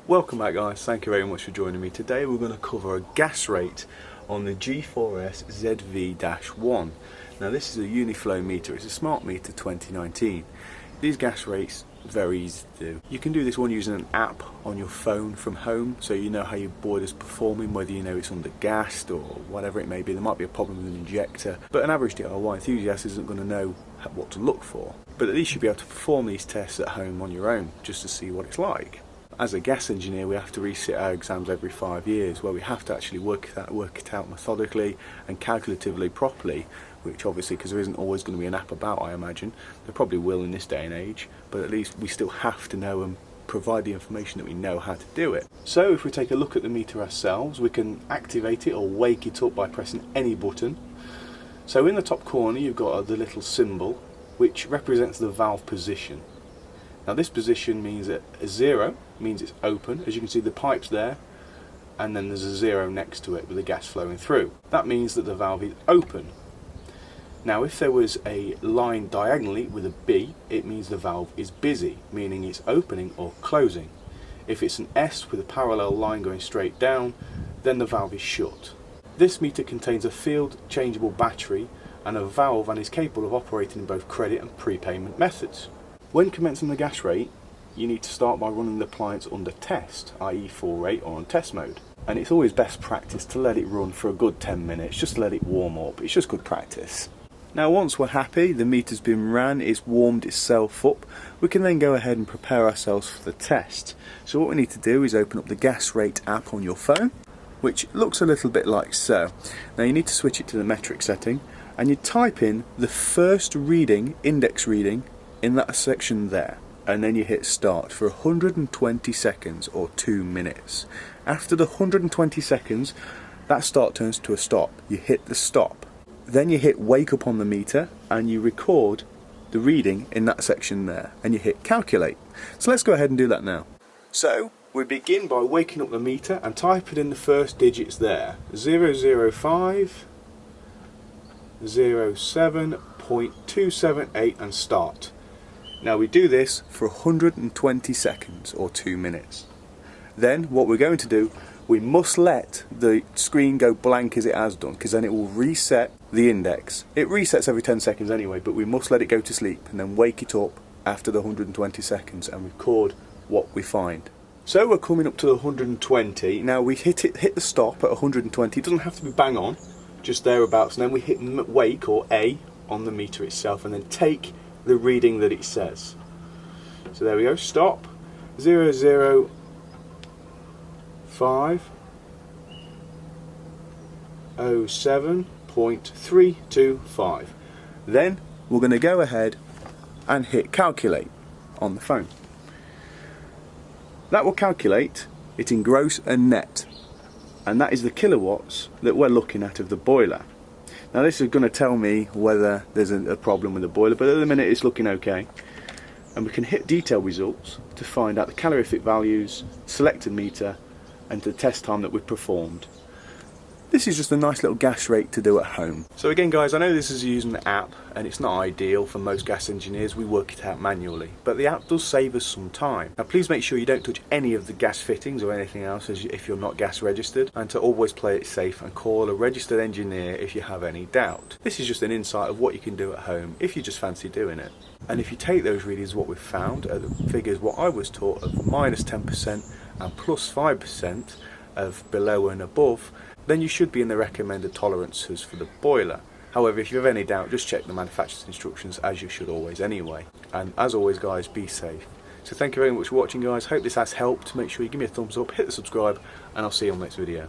Welcome back guys, thank you very much for joining me. Today we're going to cover a gas rate on the G4SZV-1. Now this is a Uniflow meter, it's a smart meter 2019. These gas rates are very easy to do. You can do this one using an app on your phone from home, so you know how your boiler's performing, whether you know it's undergassed or whatever it may be. There might be a problem with an injector, but an average DIY enthusiast isn't going to know what to look for. But at least you'll be able to perform these tests at home on your own, just to see what it's like. As a gas engineer, we have to resit our exams every 5 years, where we have to actually work it out methodically and calculatively properly, which obviously, because there isn't always going to be an app about, I imagine, there probably will in this day and age, but at least we still have to know and provide the information that we know how to do it. So if we take a look at the meter ourselves, we can activate it or wake it up by pressing any button. So in the top corner you've got the little symbol which represents the valve position. Now this position means that a 0 means it's open. As you can see, the pipe's there, and then there's a 0 next to it with the gas flowing through. That means that the valve is open. Now if there was a line diagonally with a B, it means the valve is busy, meaning it's opening or closing. If it's an S with a parallel line going straight down, then the valve is shut. This meter contains a field changeable battery and a valve, and is capable of operating in both credit and prepayment methods. When commencing the gas rate, you need to start by running the appliance under test, i.e. full rate or on test mode. And it's always best practice to let it run for a good 10 minutes, just to let it warm up. It's just good practice. Now once we're happy, the meter's been ran, it's warmed itself up, we can then go ahead and prepare ourselves for the test. So what we need to do is open up the gas rate app on your phone, which looks a little bit like so. Now you need to switch it to the metric setting, and you type in the first reading, index reading, in that section there, and then you hit start for 120 seconds or 2 minutes. After the 120 seconds, that start turns to a stop. You hit the stop. Then you hit wake up on the meter and you record the reading in that section there, and you hit calculate. So let's go ahead and do that now. So we begin by waking up the meter and typing in the first digits there, 005 07.278, and start. Now we do this for 120 seconds or 2 minutes. Then what we're going to do, we must let the screen go blank as it has done, because then it will reset the index. It resets every 10 seconds anyway, but we must let it go to sleep and then wake it up after the 120 seconds and record what we find. So we're coming up to the 120. Now we hit the stop at 120. It doesn't have to be bang on, just thereabouts, and then we hit wake or A on the meter itself and then take the reading that it says. So there we go, stop, 005 07.325. Then we're going to go ahead and hit calculate on the phone. That will calculate it in gross and net, and that is the kilowatts that we're looking at of the boiler. Now this is going to tell me whether there's a problem with the boiler, but at the minute it's looking okay. And we can hit detail results to find out the calorific values, selected meter, and the test time that we've performed. This is just a nice little gas rate to do at home. So again guys, I know this is using the app and it's not ideal for most gas engineers, we work it out manually, but the app does save us some time. Now please make sure you don't touch any of the gas fittings or anything else if you're not gas registered, and to always play it safe and call a registered engineer if you have any doubt. This is just an insight of what you can do at home if you just fancy doing it. And if you take those readings, what we've found are the figures what I was taught of -10% and +5% of below and above, then you should be in the recommended tolerances for the boiler. However, if you have any doubt, just check the manufacturer's instructions, as you should always anyway. And as always guys, be safe. So thank you very much for watching guys, hope this has helped. Make sure you give me a thumbs up, hit the subscribe, and I'll see you on the next video.